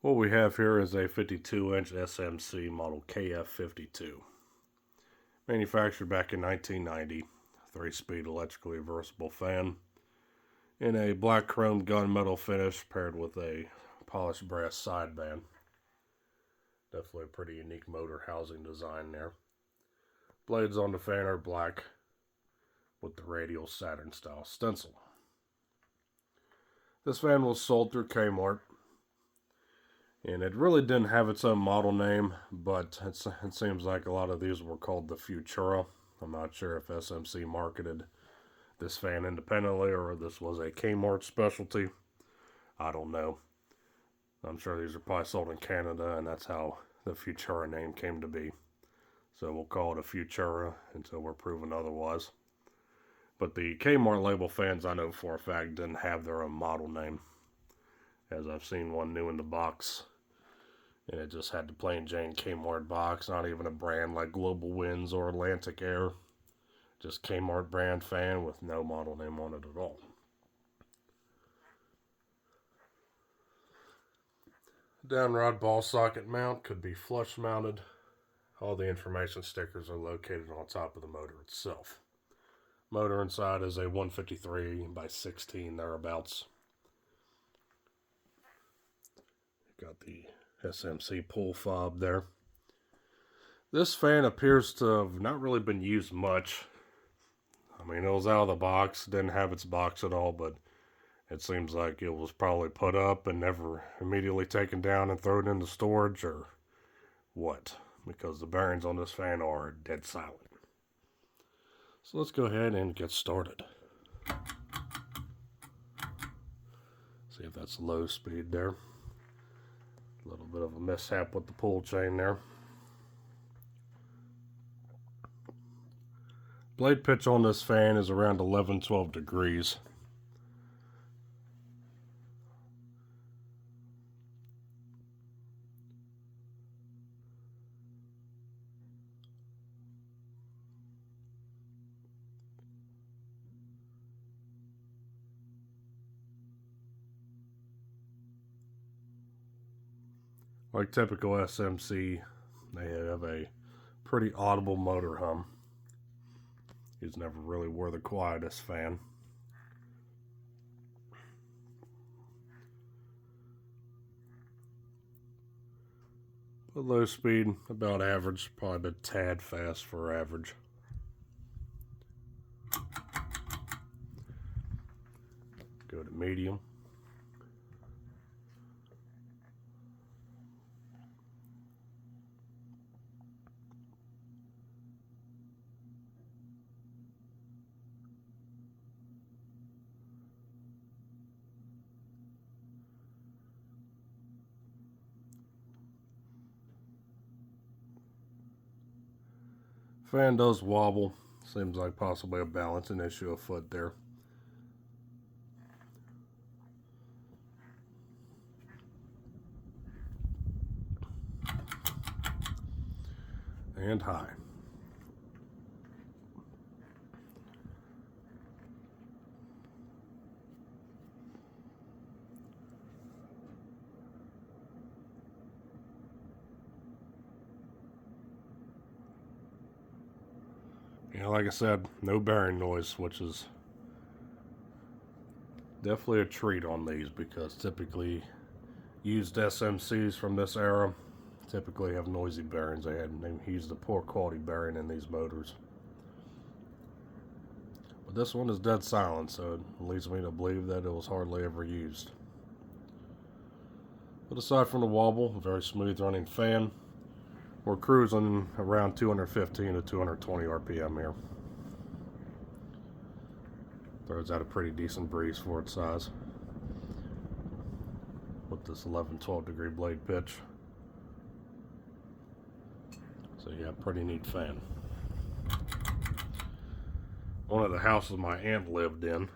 What we have here is a 52-inch S.M.C model KF-52. Manufactured back in 1990. 3-speed electrically reversible fan. In a black chrome gunmetal finish paired with a polished brass sideband. Definitely a pretty unique motor housing design there. Blades on the fan are black with the radial Saturn style stencil. This fan was sold through Kmart. And it really didn't have its own model name, but it seems like a lot of these were called the Futura. I'm not sure if S.M.C marketed this fan independently or this was a Kmart specialty. I don't know. I'm sure these are probably sold in Canada, and that's how the Futura name came to be. So we'll call it a Futura until we're proven otherwise. But the Kmart label fans, I know for a fact, didn't have their own model name, as I've seen one new in the box. And it just had the plain Jane Kmart box, not even a brand like Global Winds or Atlantic Air. Just Kmart brand fan with no model name on it at all. Downrod ball socket mount could be flush mounted. All the information stickers are located on top of the motor itself. Motor inside is a 153 by 16 thereabouts. Got the S.M.C pull fob there. This fan appears to have not really been used much. I mean, it was out of the box, didn't have its box at all, but it seems like it was probably put up and never immediately taken down and thrown into storage, or what, because the bearings on this fan are dead silent. So let's go ahead and get started. See if that's low speed there. A little bit of a mishap with the pull chain there. Blade pitch on this fan is around 11-12 degrees. Like typical S.M.C, they have a pretty audible motor hum. He's never really were the quietest fan. But low speed, about average, probably a tad fast for average. Go to medium. Fan does wobble. Seems like possibly a balancing issue afoot there. And high. Yeah, like I said, no bearing noise, which is definitely a treat on these, because typically used S.M.Cs from this era typically have noisy bearings. They used a poor quality bearing in these motors. But this one is dead silent, so it leads me to believe that it was hardly ever used. But aside from the wobble, a very smooth running fan. We're cruising around 215 to 220 RPM here. Throws out a pretty decent breeze for its size. With this 11-12 degree blade pitch. So yeah, pretty neat fan. One of the houses my aunt lived in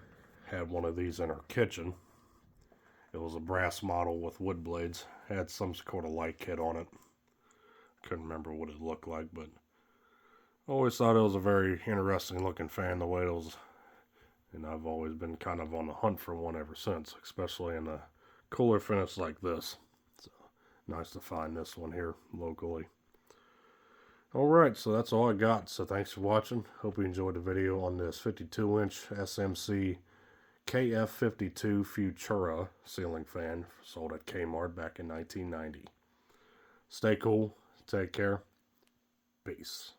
had one of these in her kitchen. It was a brass model with wood blades. Had some sort of light kit on it. Couldn't remember what it looked like, but I always thought it was a very interesting looking fan the way it was, and I've always been kind of on the hunt for one ever since, especially in a cooler finish like this. So Nice to find this one here locally. Alright, so that's all I got. So thanks for watching. Hope you enjoyed the video on this 52-inch S.M.C. KF-52 Futura ceiling fan sold at Kmart back in 1990. Stay cool. Take care. Peace.